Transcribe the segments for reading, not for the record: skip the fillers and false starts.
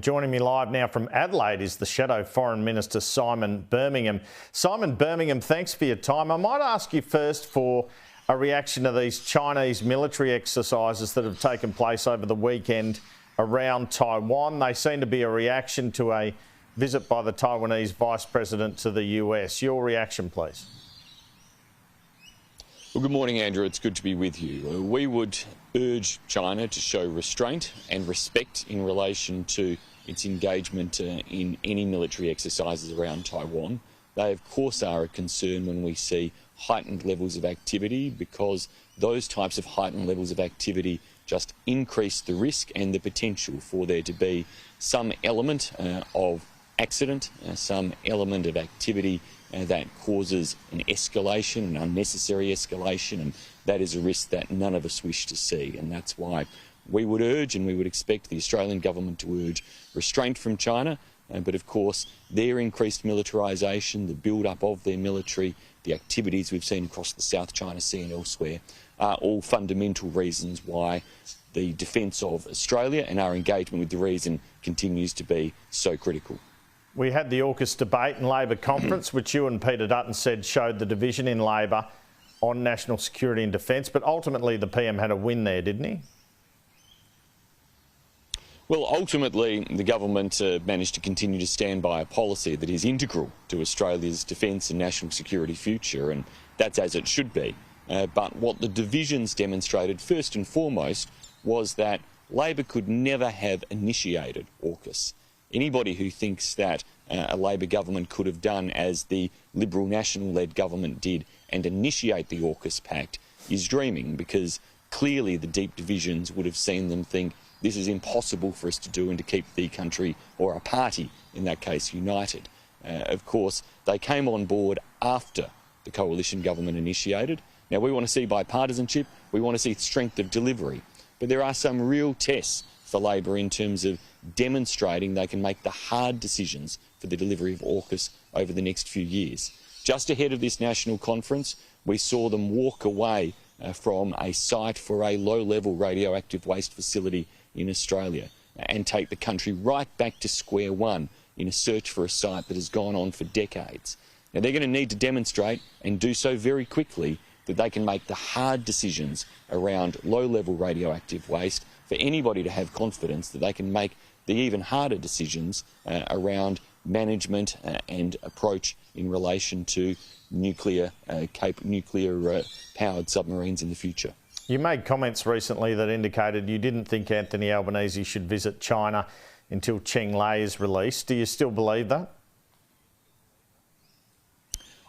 Joining me live now from Adelaide is the Shadow Foreign Minister Simon Birmingham. Simon Birmingham, thanks for your time. I might ask you first for a reaction to these Chinese military exercises that have taken place over the weekend around Taiwan. They seem to be a reaction to a visit by the Taiwanese Vice President to the US. Your reaction, please. Well, good morning, Andrew. It's good to be with you. We would urge China to show restraint and respect in relation to its engagement in any military exercises around Taiwan. They, of course, are a concern when we see heightened levels of activity, because those types of heightened levels of activity just increase the risk and the potential for there to be some element of accident, some element of activity that causes an escalation, an unnecessary escalation, and that is a risk that none of us wish to see. And that's why we would urge, and we would expect the Australian government to urge, restraint from China. But of course, their increased militarisation, the build-up of their military, the activities we've seen across the South China Sea and elsewhere are all fundamental reasons why the defence of Australia and our engagement with the region continues to be so critical. We had the AUKUS debate and Labor conference, which you and Peter Dutton said showed the division in Labor on national security and defence, but ultimately the PM had a win there, didn't he? Well, ultimately the government managed to continue to stand by a policy that is integral to Australia's defence and national security future, and that's as it should be. But what the divisions demonstrated first and foremost was that Labor could never have initiated AUKUS. Anybody who thinks that a Labor government could have done as the Liberal National-led government did and initiate the AUKUS Pact is dreaming, because clearly the deep divisions would have seen them think this is impossible for us to do and to keep the country, or a party in that case, united. Of course, they came on board after the coalition government initiated. Now, we want to see bipartisanship, we want to see strength of delivery, but there are some real tests for Labor in terms of demonstrating they can make the hard decisions for the delivery of AUKUS over the next few years. Just ahead of this national conference, we saw them walk away from a site for a low-level radioactive waste facility in Australia and take the country right back to square one in a search for a site that has gone on for decades. Now, they're going to need to demonstrate, and do so very quickly, that they can make the hard decisions around low-level radioactive waste for anybody to have confidence that they can make the even harder decisions around management and approach in relation to nuclear-powered submarines in the future. You made comments recently that indicated you didn't think Anthony Albanese should visit China until Cheng Lei is released. Do you still believe that?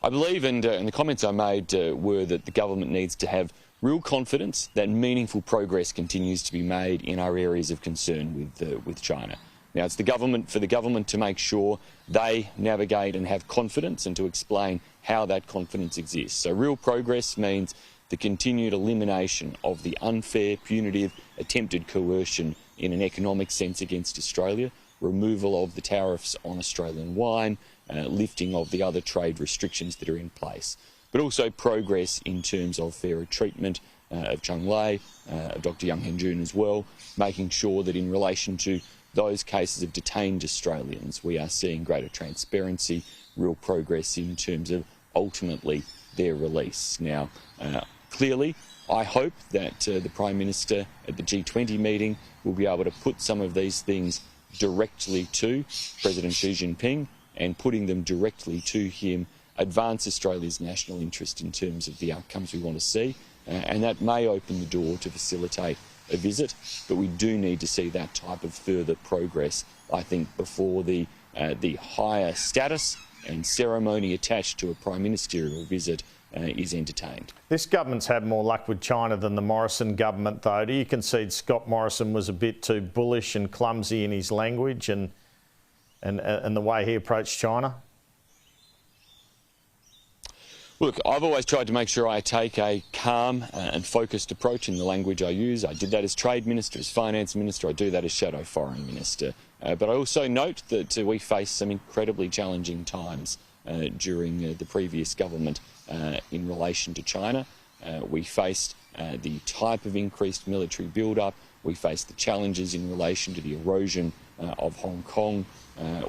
I believe, and the comments I made were that the government needs to have real confidence that meaningful progress continues to be made in our areas of concern with China. Now, it's for the government to make sure they navigate and have confidence, and to explain how that confidence exists. So real progress means the continued elimination of the unfair, punitive, attempted coercion in an economic sense against Australia, removal of the tariffs on Australian wine, lifting of the other trade restrictions that are in place, but also progress in terms of fairer treatment of Cheng Lei, of Dr Young Hen Jun as well, making sure that in relation to those cases of detained Australians, we are seeing greater transparency, real progress in terms of ultimately their release. Now, clearly, I hope that the Prime Minister at the G20 meeting will be able to put some of these things directly to President Xi Jinping, and putting them directly to him advance Australia's national interest in terms of the outcomes we want to see, and that may open the door to facilitate a visit, but we do need to see that type of further progress, I think, before the higher status and ceremony attached to a prime ministerial visit is entertained. This government's had more luck with China than the Morrison government, though. Do you concede Scott Morrison was a bit too bullish and clumsy in his language and the way he approached China? Look, I've always tried to make sure I take a calm and focused approach in the language I use. I did that as Trade Minister, as Finance Minister, I do that as Shadow Foreign Minister. But I also note that we faced some incredibly challenging times during the previous government in relation to China. We faced the type of increased military build-up. We faced the challenges in relation to the erosion of Hong Kong.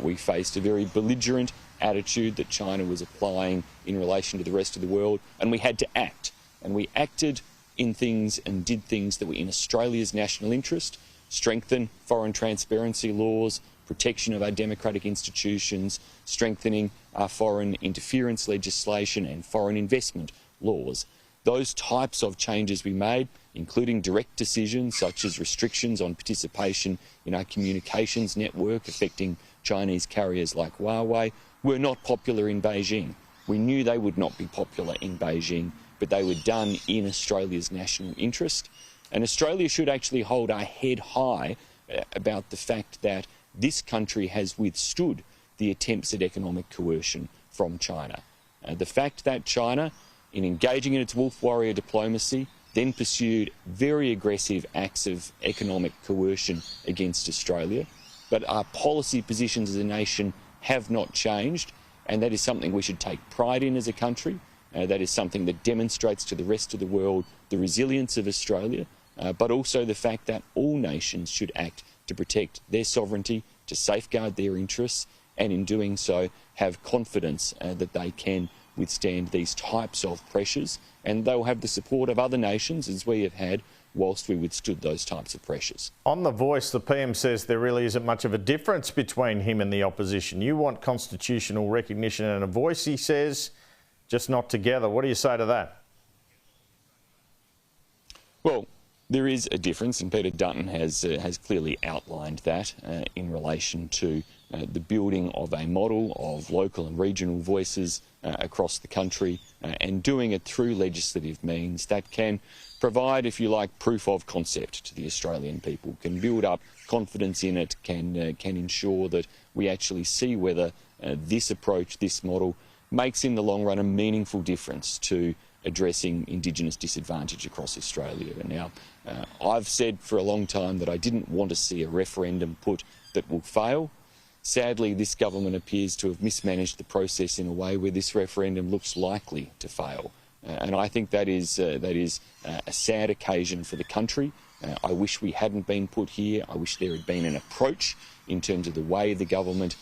We faced a very belligerent attitude that China was applying in relation to the rest of the world, and we had to act. And we acted in things and did things that were in Australia's national interest: strengthen foreign transparency laws, protection of our democratic institutions, strengthening our foreign interference legislation and foreign investment laws. Those types of changes we made, including direct decisions such as restrictions on participation in our communications network affecting Chinese carriers like Huawei, were not popular in Beijing. We knew they would not be popular in Beijing, but they were done in Australia's national interest. And Australia should actually hold our head high about the fact that this country has withstood the attempts at economic coercion from China. The fact that China, in engaging in its wolf warrior diplomacy, then pursued very aggressive acts of economic coercion against Australia, but our policy positions as a nation have not changed, and that is something we should take pride in as a country. That is something that demonstrates to the rest of the world the resilience of Australia, but also the fact that all nations should act to protect their sovereignty, to safeguard their interests, and in doing so have confidence that they can withstand these types of pressures, and they'll have the support of other nations, as we have had, whilst we withstood those types of pressures. On The Voice, the PM says there really isn't much of a difference between him and the opposition. You want constitutional recognition and a voice, he says, just not together. What do you say to that? Well, there is a difference, and Peter Dutton has clearly outlined that in relation to the building of a model of local and regional voices across the country, and doing it through legislative means that can provide, if you like, proof of concept to the Australian people, can build up confidence in it, can ensure that we actually see whether this approach, this model, makes in the long run a meaningful difference to addressing Indigenous disadvantage across Australia. And now, I've said for a long time that I didn't want to see a referendum put that will fail. Sadly, this government appears to have mismanaged the process in a way where this referendum looks likely to fail. And I think that is a sad occasion for the country. I wish we hadn't been put here. I wish there had been an approach in terms of the way the government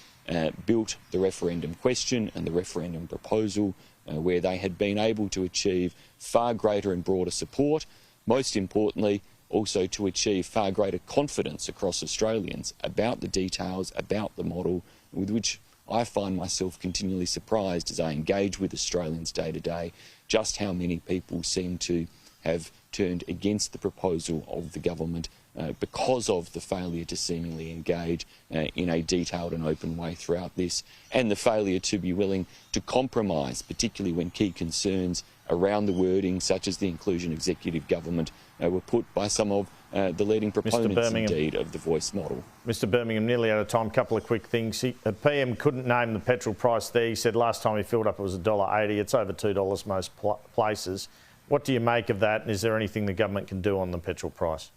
built the referendum question and the referendum proposal, where they had been able to achieve far greater and broader support, most importantly, also to achieve far greater confidence across Australians about the details, about the model, with which I find myself continually surprised as I engage with Australians day to day, just how many people seem to have turned against the proposal of the government because of the failure to seemingly engage in a detailed and open way throughout this, and the failure to be willing to compromise, particularly when key concerns around the wording, such as the inclusion of executive government, were put by some of the leading proponents, indeed, of the voice model. Mr Birmingham, nearly out of time. Couple of quick things. The PM couldn't name the petrol price there. He said last time he filled up it was $1.80. It's over $2 most places. What do you make of that? And is there anything the government can do on the petrol price?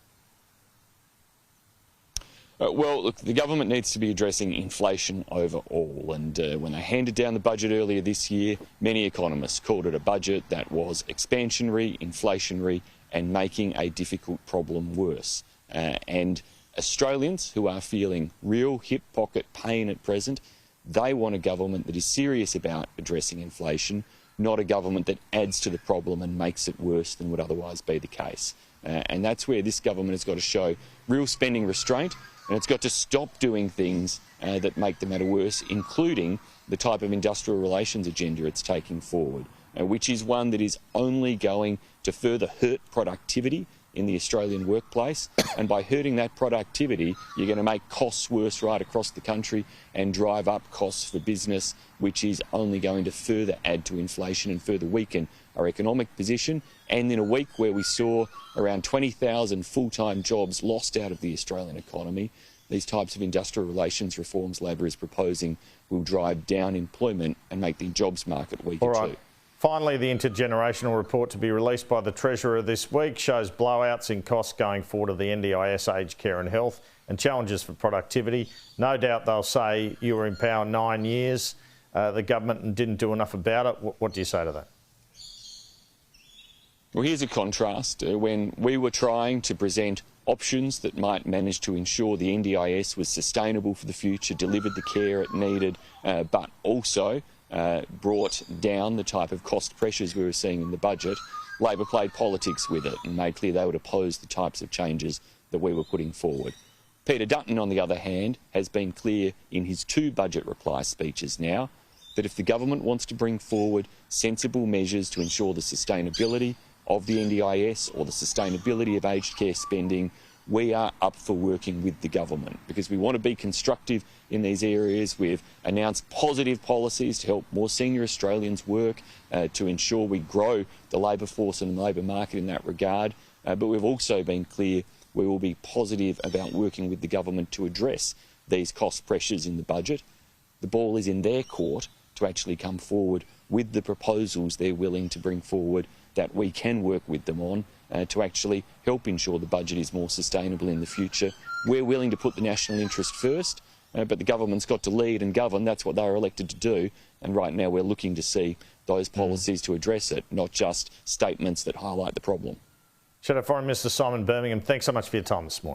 Well, look, the government needs to be addressing inflation overall, and when they handed down the budget earlier this year, many economists called it a budget that was expansionary, inflationary, and making a difficult problem worse. And Australians who are feeling real hip pocket pain at present, they want a government that is serious about addressing inflation, not a government that adds to the problem and makes it worse than would otherwise be the case. And that's where this government has got to show real spending restraint, and it's got to stop doing things that make the matter worse, including the type of industrial relations agenda it's taking forward, which is one that is only going to further hurt productivity in the Australian workplace. And by hurting that productivity, you're going to make costs worse right across the country and drive up costs for business, which is only going to further add to inflation and further weaken our economic position. And in a week where we saw around 20,000 full-time jobs lost out of the Australian economy, these types of industrial relations reforms Labor is proposing will drive down employment and make the jobs market weaker too. Finally, the intergenerational report to be released by the Treasurer this week shows blowouts in costs going forward of the NDIS, aged care and health, and challenges for productivity. No doubt they'll say you were in power 9 years, the government didn't do enough about it. What do you say to that? Well, here's a contrast. When we were trying to present options that might manage to ensure the NDIS was sustainable for the future, delivered the care it needed, but also brought down the type of cost pressures we were seeing in the budget. Labor played politics with it and made clear they would oppose the types of changes that we were putting forward. Peter Dutton, on the other hand, has been clear in his 2 budget reply speeches now that if the government wants to bring forward sensible measures to ensure the sustainability of the NDIS or the sustainability of aged care spending, we are up for working with the government because we want to be constructive in these areas. We've announced positive policies to help more senior Australians work, to ensure we grow the labour force and the labour market in that regard. But we've also been clear we will be positive about working with the government to address these cost pressures in the budget. The ball is in their court to actually come forward with the proposals they're willing to bring forward that we can work with them on to actually help ensure the budget is more sustainable in the future. We're willing to put the national interest first, but the government's got to lead and govern. That's what they're elected to do. And right now we're looking to see those policies to address it, not just statements that highlight the problem. Shadow Foreign Minister Simon Birmingham, thanks so much for your time this morning.